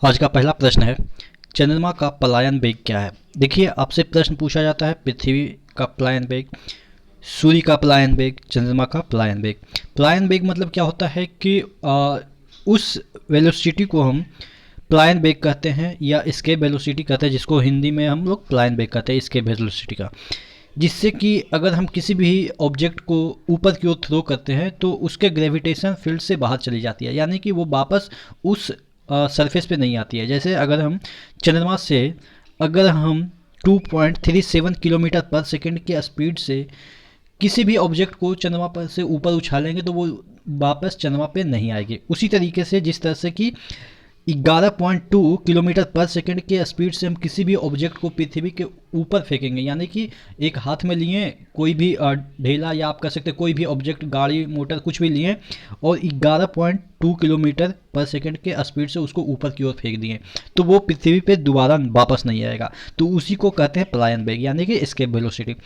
आज का पहला प्रश्न है, चंद्रमा का पलायन वेग क्या है। देखिए, आपसे प्रश्न पूछा जाता है पृथ्वी का पलायन वेग, सूर्य का पलायन वेग, चंद्रमा का पलायन वेग। पलायन वेग मतलब क्या होता है कि उस वेलोसिटी को हम पलायन वेग कहते हैं या एस्केप वेलोसिटी कहते हैं, जिसको हिंदी में हम लोग पलायन वेग कहते हैं, एस्केप वेलोसिटी का। जिससे कि अगर हम किसी भी ऑब्जेक्ट को ऊपर की ओर थ्रो करते हैं तो उसके ग्रेविटेशन फील्ड से बाहर चली जाती है, यानी कि वो वापस उस सरफेस पे नहीं आती है। जैसे अगर हम चंद्रमा से अगर हम 2.37 किलोमीटर पर सेकंड के स्पीड से किसी भी ऑब्जेक्ट को चंद्रमा पर से ऊपर उछालेंगे तो वो वापस चंद्रमा पे नहीं आएगी। उसी तरीके से जिस तरह से कि 11.2 किलोमीटर पर सेकंड के स्पीड से हम किसी भी ऑब्जेक्ट को पृथ्वी के ऊपर फेंकेंगे, यानी कि एक हाथ में लिए कोई भी ढेला या आप कह सकते हैं कोई भी ऑब्जेक्ट, गाड़ी मोटर कुछ भी लिए और 11.2 किलोमीटर पर सेकंड के स्पीड से उसको ऊपर की ओर फेंक दिए, तो वो पृथ्वी पे दोबारा वापस नहीं आएगा। तो उसी को कहते हैं पलायन वेग, यानी कि एस्केप वेलोसिटी।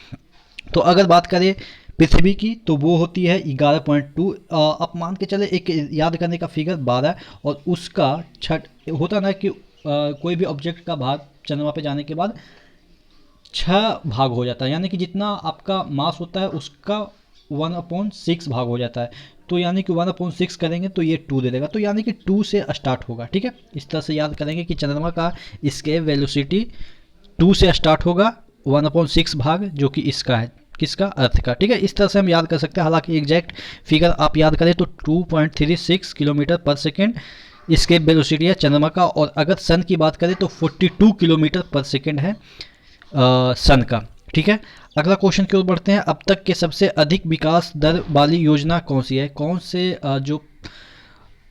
तो अगर बात करें पृथ्वी की तो वो होती है 11.2। अब मान के चले एक याद करने का फिगर 12 और उसका छठ होता ना कि कोई भी ऑब्जेक्ट का भाग चंद्रमा पे जाने के बाद 6 भाग हो जाता है, यानी कि जितना आपका मास होता है उसका 1/6 भाग हो जाता है। तो यानी कि 1/6 करेंगे तो ये 2 दे देगा, तो यानी कि 2 से स्टार्ट होगा। ठीक है, इस तरह से याद करेंगे कि चंद्रमा का इसके वेलोसिटी 2 से स्टार्ट होगा, 1/6 भाग जो कि इसका है, किसका, अर्थ का। ठीक है, इस तरह से हम याद कर सकते हैं। हालांकि एग्जैक्ट फिगर आप याद करें तो 2.36 किलोमीटर पर सेकेंड इसके वेलोसिटी है चंद्रमा का, और अगर सन की बात करें तो 42 किलोमीटर पर सेकेंड है सन का। ठीक है, अगला क्वेश्चन की ओर बढ़ते हैं। अब तक के सबसे अधिक विकास दर वाली योजना कौन सी है। कौन से जो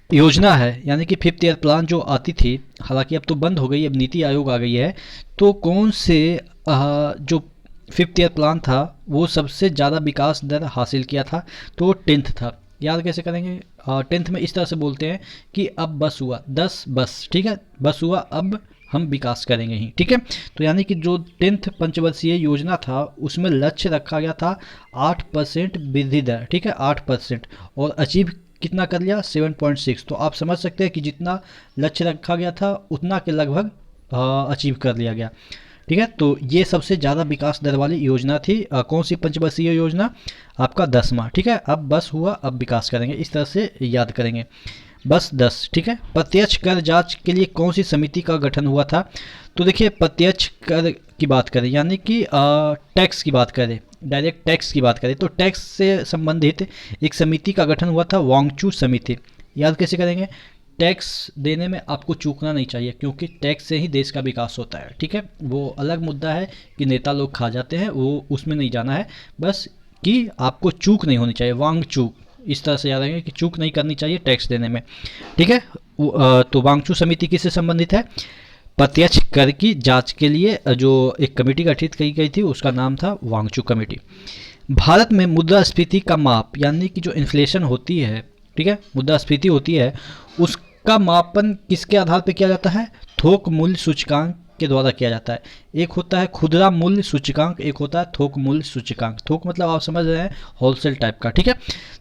योजना है, यानी कि 5th ईयर प्लान जो आती थी, हालांकि अब तो बंद हो गई, अब नीति आयोग आ गई है, तो कौन से जो 5th ईयर प्लान था वो सबसे ज़्यादा विकास दर हासिल किया था, तो 10th था। याद कैसे करेंगे, 10th में इस तरह से बोलते हैं कि अब बस हुआ 10 बस। ठीक है, बस हुआ, अब हम विकास करेंगे ही। ठीक है, तो यानी कि जो 10th पंचवर्षीय योजना था उसमें लक्ष्य रखा गया था 8% वृद्धि दर। ठीक है, 8%, और अचीव कितना कर लिया, 7.6। तो आप समझ सकते हैं कि जितना लक्ष्य रखा गया था उतना के लगभग अचीव कर लिया गया। ठीक है, तो ये सबसे ज़्यादा विकास दर वाली योजना थी। कौन सी पंचवर्षीय योजना, आपका 10वां। ठीक है, अब बस हुआ, अब विकास करेंगे, इस तरह से याद करेंगे, बस 10। ठीक है, प्रत्यक्ष कर जांच के लिए कौन सी समिति का गठन हुआ था। तो देखिए, प्रत्यक्ष कर की बात करें, यानी कि टैक्स की बात करें, डायरेक्ट टैक्स की बात करें, तो टैक्स से संबंधित एक समिति का गठन हुआ था, वांगचू समिति। याद कैसे करेंगे, टैक्स देने में आपको चूकना नहीं चाहिए, क्योंकि टैक्स से ही देश का विकास होता है। ठीक है, वो अलग मुद्दा है कि नेता लोग खा जाते हैं, वो उसमें नहीं जाना है, बस कि आपको चूक नहीं होनी चाहिए, वांग चूक, इस तरह से याद रखेंगे कि चूक नहीं करनी चाहिए टैक्स देने में। ठीक है, तो वांगचू समिति किससे संबंधित है, प्रत्यक्ष कर की जांच के लिए जो एक कमेटी गठित की गई थी उसका नाम था वांगचू कमेटी। भारत में मुद्रास्फीति का माप, यानी कि जो इन्फ्लेशन होती है, ठीक है, मुद्रास्फीति होती है, उसका मापन किसके आधार पर किया जाता है, थोक मूल्य सूचकांक के द्वारा किया जाता है। एक होता है खुदरा मूल्य सूचकांक, एक होता है थोक मूल्य सूचकांक। थोक मतलब आप समझ रहे हैं, होलसेल टाइप का। ठीक है,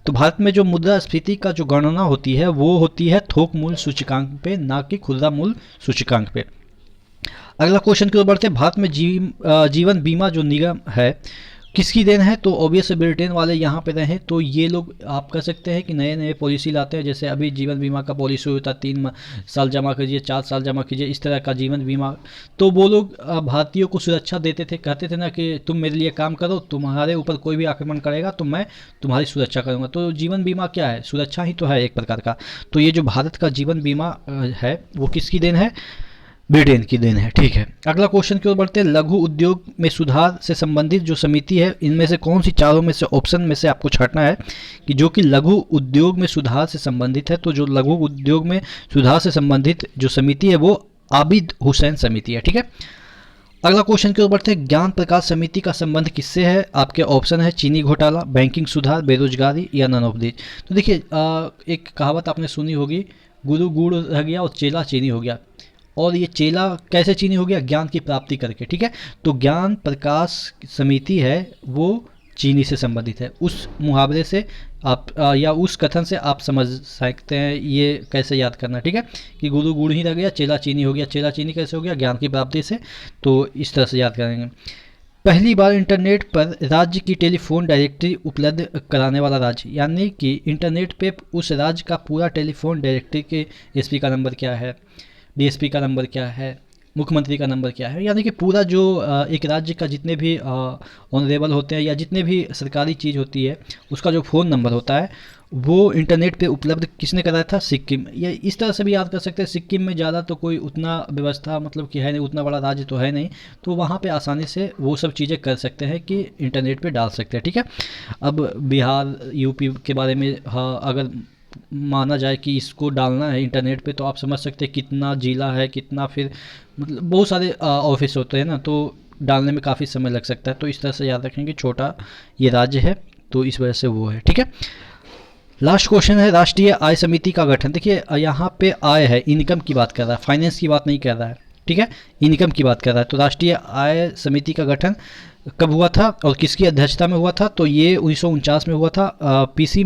तो भारत में जो मुद्रास्फीति का जो गणना होती है वो होती है थोक मूल्य सूचकांक पे, ना कि खुदरा मूल्य सूचकांक पे। अगला क्वेश्चन की ओर बढ़ते हैं। भारत में जीवन बीमा जो निगम है किसकी देन है, तो ऑब्वियस ब्रिटेन वाले यहाँ पे रहे, तो ये लोग आप कह सकते हैं कि नए नए पॉलिसी लाते हैं। जैसे अभी जीवन बीमा का पॉलिसी होता है 3 साल जमा कीजिए, 4 साल जमा कीजिए, इस तरह का जीवन बीमा। तो वो लोग भारतीयों को सुरक्षा देते थे, कहते थे ना कि तुम मेरे लिए काम करो, तुम्हारे ऊपर कोई भी आक्रमण करेगा तो मैं तुम्हारी सुरक्षा करूँगा। तो जीवन बीमा क्या है, सुरक्षा ही तो है एक प्रकार का। तो ये जो भारत का जीवन बीमा है वो किसकी देन है, ब्रिटेन की देन है। ठीक है, अगला क्वेश्चन की ओर बढ़ते हैं। लघु उद्योग में सुधार से संबंधित जो समिति है, इनमें से कौन सी चारों में से ऑप्शन में से आपको छांटना है कि जो कि लघु उद्योग में सुधार से संबंधित है। तो जो लघु उद्योग में सुधार से संबंधित जो समिति है वो आबिद हुसैन समिति है। ठीक है, अगला क्वेश्चन की ओर बढ़ते हैं। ज्ञान प्रकाश समिति का संबंध किससे है, आपके ऑप्शन है चीनी घोटाला, बैंकिंग सुधार, बेरोजगारी या नन ऑफ दीज। तो देखिए, एक कहावत आपने सुनी होगी, गुरु गुड़ रह गया और चेला चीनी हो गया। और ये चेला कैसे चीनी हो गया, ज्ञान की प्राप्ति करके। ठीक है, तो ज्ञान प्रकाश समिति है वो चीनी से संबंधित है। उस मुहावरे से आप या उस कथन से आप समझ सकते हैं ये कैसे याद करना, ठीक है, कि गुरु गुड़ ही रह गया, चेला चीनी हो गया। चेला चीनी कैसे हो गया? ज्ञान की प्राप्ति से। तो इस तरह से याद करेंगे। पहली बार इंटरनेट पर राज्य की टेलीफोन डायरेक्टरी उपलब्ध कराने वाला राज्य, यानी कि इंटरनेट पे उस राज्य का पूरा टेलीफोन डायरेक्टरी के एसपी का नंबर क्या है, डीएसपी का नंबर क्या है, मुख्यमंत्री का नंबर क्या है, यानी कि पूरा जो एक राज्य का जितने भी ऑनरेबल होते हैं या जितने भी सरकारी चीज़ होती है उसका जो फ़ोन नंबर होता है वो इंटरनेट पे उपलब्ध किसने कराया था? सिक्किम। या इस तरह से भी याद कर सकते हैं, सिक्किम में ज़्यादा तो कोई उतना व्यवस्था मतलब कि है नहीं, उतना बड़ा राज्य तो है नहीं, तो वहाँ पे आसानी से वो सब चीज़ें कर सकते हैं कि इंटरनेट पे डाल सकते हैं, ठीक है। अब बिहार यूपी के बारे में हाँ अगर माना जाए कि इसको डालना है इंटरनेट पे, तो आप समझ सकते हैं कितना जिला है, कितना फिर मतलब बहुत सारे ऑफिस होते हैं ना, तो डालने में काफ़ी समय लग सकता है। तो इस तरह से याद रखेंगे छोटा ये राज्य है, तो इस वजह से वो है, ठीक है। लास्ट क्वेश्चन है राष्ट्रीय आय समिति का गठन। देखिए यहाँ पे आय है, इनकम की बात कर रहा है, फाइनेंस की बात नहीं कर रहा है, ठीक है, इनकम की बात कर रहा है। तो राष्ट्रीय आय समिति का गठन कब हुआ था और किसकी अध्यक्षता में हुआ था? तो ये 1949 में हुआ था। पीसी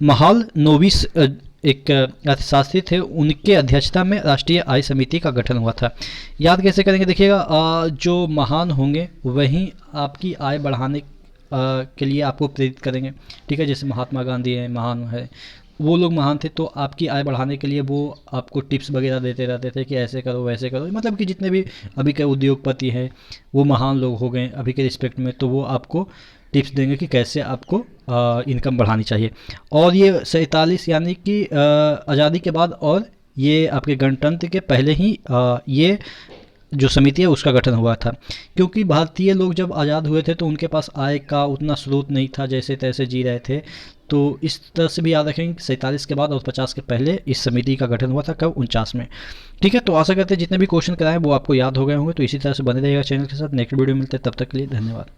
महाल नोविस एक अर्थशास्त्री थे, उनके अध्यक्षता में राष्ट्रीय आय समिति का गठन हुआ था। याद कैसे करेंगे? देखिएगा जो महान होंगे वहीं आपकी आय बढ़ाने के लिए आपको प्रेरित करेंगे, ठीक है। जैसे महात्मा गांधी हैं, महान है, वो लोग महान थे, तो आपकी आय बढ़ाने के लिए वो आपको टिप्स वगैरह देते रहते थे कि ऐसे करो वैसे करो। मतलब कि जितने भी अभी के उद्योगपति हैं वो महान लोग हो गए अभी के रिस्पेक्ट में, तो वो आपको टिप्स देंगे कि कैसे आपको इनकम बढ़ानी चाहिए। और ये 47 यानी कि आज़ादी के बाद और ये आपके गणतंत्र के पहले ही ये जो समिति है उसका गठन हुआ था, क्योंकि भारतीय लोग जब आज़ाद हुए थे तो उनके पास आय का उतना स्रोत नहीं था, जैसे तैसे जी रहे थे। तो इस तरह से भी याद रखेंगे कि 47 के बाद और 50 के पहले इस समिति का गठन हुआ था। कब? 49 में, ठीक है। तो आशा करते हैं जितने भी क्वेश्चन कराएं वो आपको याद हो गए होंगे। तो इसी तरह से बने रहेगा चैनल के साथ। नेक्स्ट वीडियो मिलते हैं, तब तक के लिए धन्यवाद।